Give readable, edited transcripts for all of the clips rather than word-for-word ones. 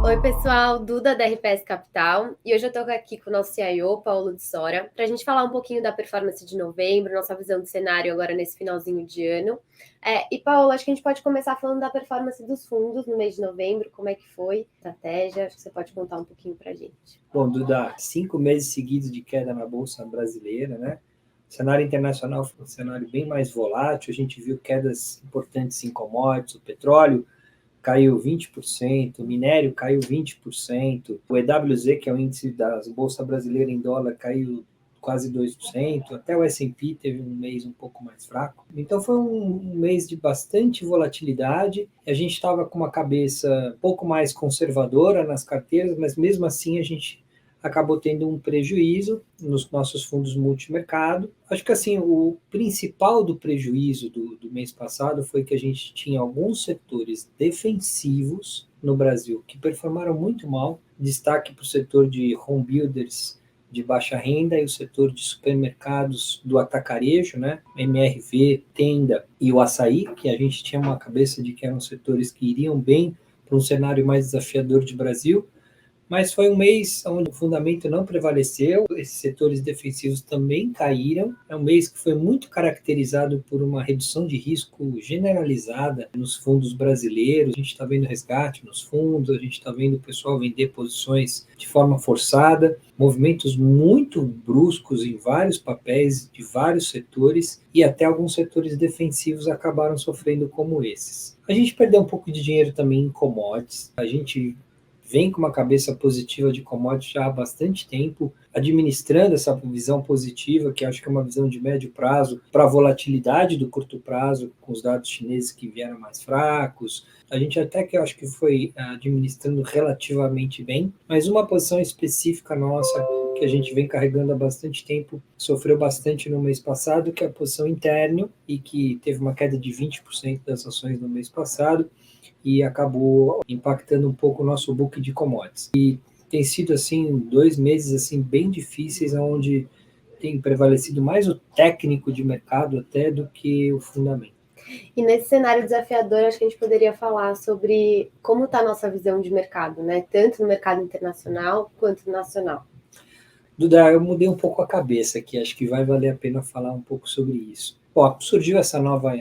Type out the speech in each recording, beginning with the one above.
Oi, pessoal, Duda da RPS Capital, e hoje eu estou aqui com o nosso CIO, Paulo de Sora, para a gente falar um pouquinho da performance de novembro, nossa visão de cenário agora nesse finalzinho de ano. E, Paulo, acho que a gente pode começar falando da performance dos fundos no mês de novembro, como é que foi a estratégia, acho que você pode contar um pouquinho para a gente. Bom, Duda, 5 meses seguidos de queda na Bolsa brasileira, né? O cenário internacional foi um cenário bem mais volátil, a gente viu quedas importantes em commodities, o petróleo caiu 20%, o minério caiu 20%, o EWZ, que é o índice da Bolsa Brasileira em dólar, caiu quase 2%, até o S&P teve um mês um pouco mais fraco. Então foi um mês de bastante volatilidade, a gente estava com uma cabeça um pouco mais conservadora nas carteiras, mas mesmo assim a gente acabou tendo um prejuízo nos nossos fundos multimercado. Acho que assim, o principal do prejuízo do mês passado foi que a gente tinha alguns setores defensivos no Brasil que performaram muito mal. Destaque para o setor de home builders de baixa renda e o setor de supermercados do atacarejo, né? MRV, Tenda e o Açaí, que a gente tinha uma cabeça de que eram setores que iriam bem para um cenário mais desafiador de Brasil. Mas foi um mês onde o fundamento não prevaleceu, esses setores defensivos também caíram. É um mês que foi muito caracterizado por uma redução de risco generalizada nos fundos brasileiros. A gente está vendo resgate nos fundos, a gente está vendo o pessoal vender posições de forma forçada, movimentos muito bruscos em vários papéis de vários setores, e até alguns setores defensivos acabaram sofrendo como esses. A gente perdeu um pouco de dinheiro também em commodities, a gente vem com uma cabeça positiva de commodities já há bastante tempo, administrando essa visão positiva, que acho que é uma visão de médio prazo, para a volatilidade do curto prazo, com os dados chineses que vieram mais fracos. A gente até que eu acho que foi administrando relativamente bem, mas uma posição específica nossa, que a gente vem carregando há bastante tempo, sofreu bastante no mês passado, que é a posição interna, e que teve uma queda de 20% das ações no mês passado, e acabou impactando um pouco o nosso book de commodities. E tem sido assim 2 meses assim bem difíceis, onde tem prevalecido mais o técnico de mercado até do que o fundamento. E nesse cenário desafiador, acho que a gente poderia falar sobre como está a nossa visão de mercado, né? Tanto no mercado internacional quanto no nacional. Duda, eu mudei um pouco a cabeça aqui, acho que vai valer a pena falar um pouco sobre isso. Bom, surgiu essa nova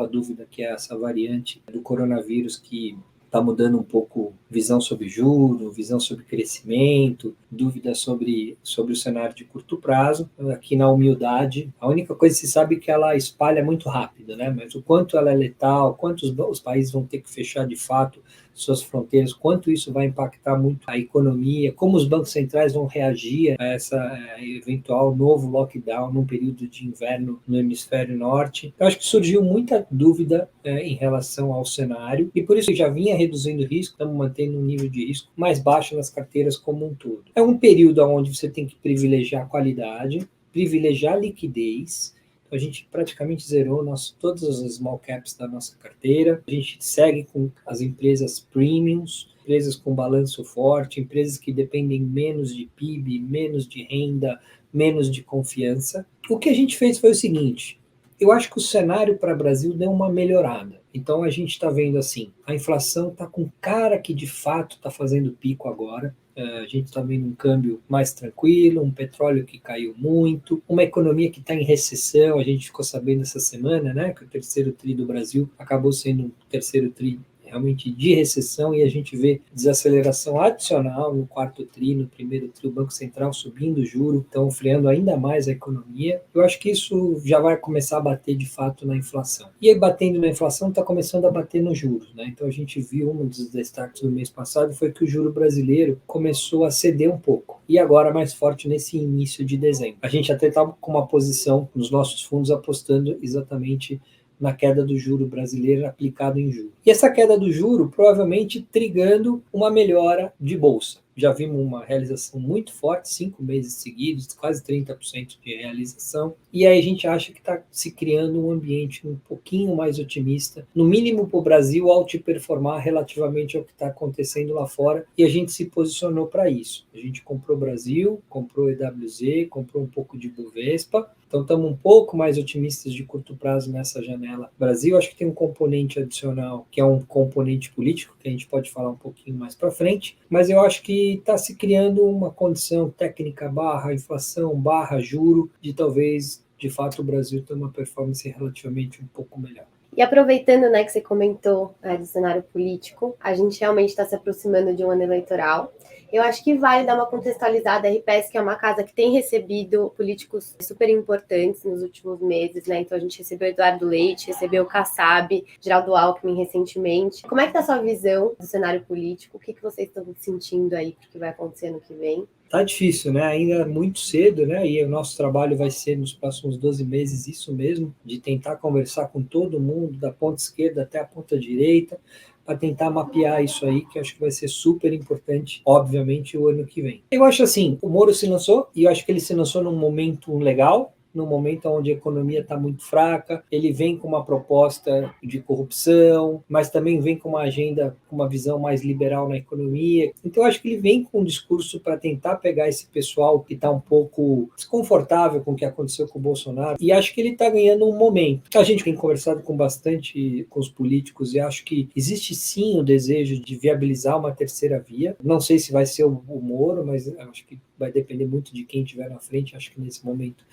dúvida, que é essa variante do coronavírus que está mudando um pouco visão sobre juros, visão sobre crescimento, dúvida sobre o cenário de curto prazo. Aqui na humildade, a única coisa que se sabe é que ela espalha muito rápido, né? Mas o quanto ela é letal, quanto os países vão ter que fechar de fato suas fronteiras, quanto isso vai impactar muito a economia, como os bancos centrais vão reagir a essa eventual novo lockdown num período de inverno no hemisfério norte. Eu acho que surgiu muita dúvida em relação ao cenário, e por isso já vinha reduzindo o risco, estamos mantendo um nível de risco mais baixo nas carteiras como um todo. É um período onde você tem que privilegiar a qualidade, privilegiar a liquidez. A gente praticamente zerou todas as small caps da nossa carteira. A gente segue com as empresas premiums, empresas com balanço forte, empresas que dependem menos de PIB, menos de renda, menos de confiança. O que a gente fez foi o seguinte: eu acho que o cenário para o Brasil deu uma melhorada. Então a gente está vendo assim, a inflação está com cara que de fato está fazendo pico agora. A gente está vendo um câmbio mais tranquilo, um petróleo que caiu muito, uma economia que está em recessão. A gente ficou sabendo essa semana, né, que o terceiro tri do Brasil acabou sendo um terceiro tri realmente de recessão, e a gente vê desaceleração adicional no quarto tri, no primeiro tri, o Banco Central subindo o juro, então freando ainda mais a economia. Eu acho que isso já vai começar a bater de fato na inflação. E aí, batendo na inflação, está começando a bater nos juros, né? Então a gente viu, um dos destaques do mês passado foi que o juro brasileiro começou a ceder um pouco, e agora mais forte nesse início de dezembro. A gente até estava com uma posição nos nossos fundos apostando exatamente na queda do juro brasileiro aplicado em juros. E essa queda do juro provavelmente trigando uma melhora de bolsa. já vimos uma realização muito forte, 5 meses seguidos, quase 30% de realização, e aí a gente acha que está se criando um ambiente um pouquinho mais otimista, no mínimo para o Brasil performar relativamente ao que está acontecendo lá fora, e a gente se posicionou para isso. A gente comprou Brasil, comprou EWZ, comprou um pouco de Bovespa, então estamos um pouco mais otimistas de curto prazo nessa janela. Brasil, acho que tem um componente adicional, que é um componente político, que a gente pode falar um pouquinho mais para frente, mas eu acho que está se criando uma condição técnica barra inflação, barra juro, de talvez, de fato, o Brasil ter uma performance relativamente um pouco melhor. E aproveitando, né, que você comentou do cenário político, a gente realmente está se aproximando de um ano eleitoral. Eu acho que vale dar uma contextualizada. A RPS, que é uma casa que tem recebido políticos super importantes nos últimos meses, né? Então a gente recebeu Eduardo Leite, recebeu o Kassab, Geraldo Alckmin recentemente. Como é que está a sua visão do cenário político? O que vocês estão sentindo aí para o que vai acontecer ano que vem? Tá difícil, né? Ainda é muito cedo, né? E o nosso trabalho vai ser nos próximos 12 meses isso mesmo, de tentar conversar com todo mundo, da ponta esquerda até a ponta direita, para tentar mapear isso aí, que eu acho que vai ser super importante, obviamente, o ano que vem. Eu acho assim, o Moro se lançou, e eu acho que ele se lançou num momento legal, no momento onde a economia está muito fraca, ele vem com uma proposta de corrupção, mas também vem com uma agenda, com uma visão mais liberal na economia. Então, eu acho que ele vem com um discurso para tentar pegar esse pessoal que está um pouco desconfortável com o que aconteceu com o Bolsonaro, e acho que ele está ganhando um momento. A gente tem conversado com bastante com os políticos e acho que existe sim o desejo de viabilizar uma terceira via. Não sei se vai ser o Moro, mas acho que vai depender muito de quem estiver na frente. Acho que nesse momento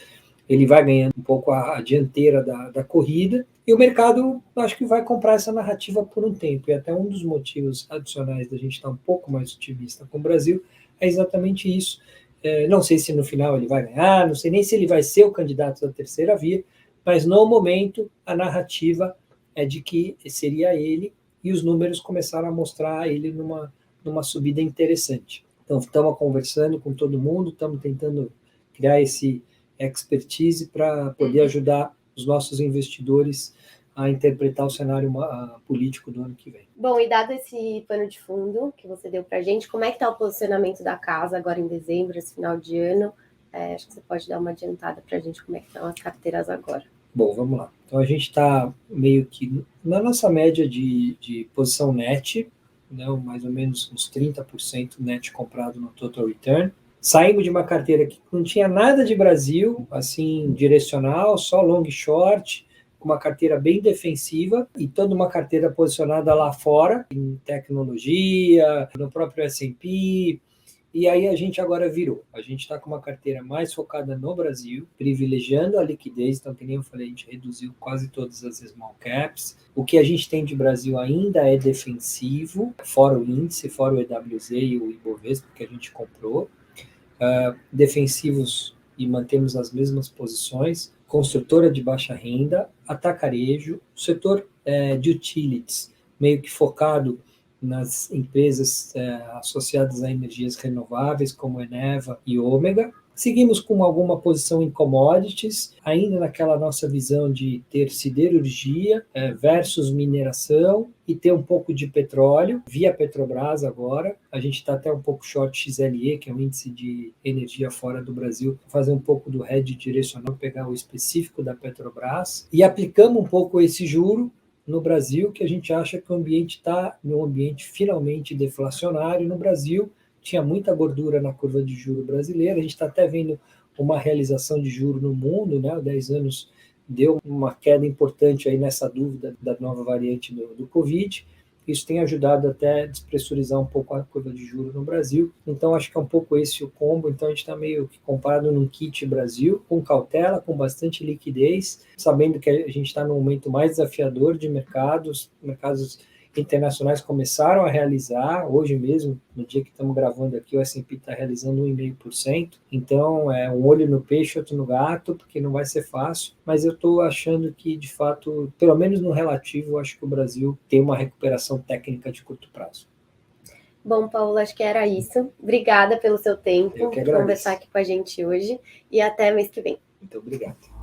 ele vai ganhando um pouco a dianteira da corrida, e o mercado acho que vai comprar essa narrativa por um tempo, e até um dos motivos adicionais da gente estar um pouco mais otimista com o Brasil é exatamente isso. Não sei se no final ele vai ganhar, não sei nem se ele vai ser o candidato da terceira via, mas no momento a narrativa é de que seria ele, e os números começaram a mostrar ele numa subida interessante. Então estamos conversando com todo mundo, estamos tentando criar esse expertise para poder ajudar os nossos investidores a interpretar o cenário político do ano que vem. Bom, e dado esse pano de fundo que você deu para a gente, como é que está o posicionamento da casa agora em dezembro, esse final de ano? Acho que você pode dar uma adiantada para a gente como é que estão as carteiras agora. Bom, vamos lá. Então a gente está meio que na nossa média de posição net, né, mais ou menos uns 30% net comprado no total return. Saímos de uma carteira que não tinha nada de Brasil, assim, direcional, só long e short, com uma carteira bem defensiva, e toda uma carteira posicionada lá fora, em tecnologia, no próprio S&P, e aí a gente agora virou. A gente está com uma carteira mais focada no Brasil, privilegiando a liquidez, então, que nem eu falei, a gente reduziu quase todas as small caps. O que a gente tem de Brasil ainda é defensivo, fora o índice, fora o EWZ e o Ibovespa que a gente comprou. Defensivos e mantemos as mesmas posições, construtora de baixa renda, atacarejo, setor de utilities, meio que focado nas empresas associadas a energias renováveis, como Eneva e Ômega. Seguimos com alguma posição em commodities, ainda naquela nossa visão de ter siderurgia versus mineração e ter um pouco de petróleo, via Petrobras agora. A gente está até um pouco short XLE, que é o índice de energia fora do Brasil, fazer um pouco do hedge direcional, pegar o específico da Petrobras. E aplicamos um pouco esse juro no Brasil, que a gente acha que o ambiente está num ambiente finalmente deflacionário no Brasil. Tinha muita gordura na curva de juro brasileira, a gente está até vendo uma realização de juro no mundo, né? 10 anos deu uma queda importante aí nessa dúvida da nova variante do Covid. Isso tem ajudado até a despressurizar um pouco a curva de juros no Brasil. Então, acho que é um pouco esse o combo. Então, a gente está meio que comprado num kit Brasil, com cautela, com bastante liquidez, sabendo que a gente está num momento mais desafiador de mercados internacionais começaram a realizar, hoje mesmo, no dia que estamos gravando aqui, o S&P está realizando 1,5%, então é um olho no peixe, outro no gato, porque não vai ser fácil, mas eu estou achando que, de fato, pelo menos no relativo, acho que o Brasil tem uma recuperação técnica de curto prazo. Bom, Paulo, acho que era isso. Obrigada pelo seu tempo, por conversar aqui com a gente hoje, e até mês que vem. Muito obrigado.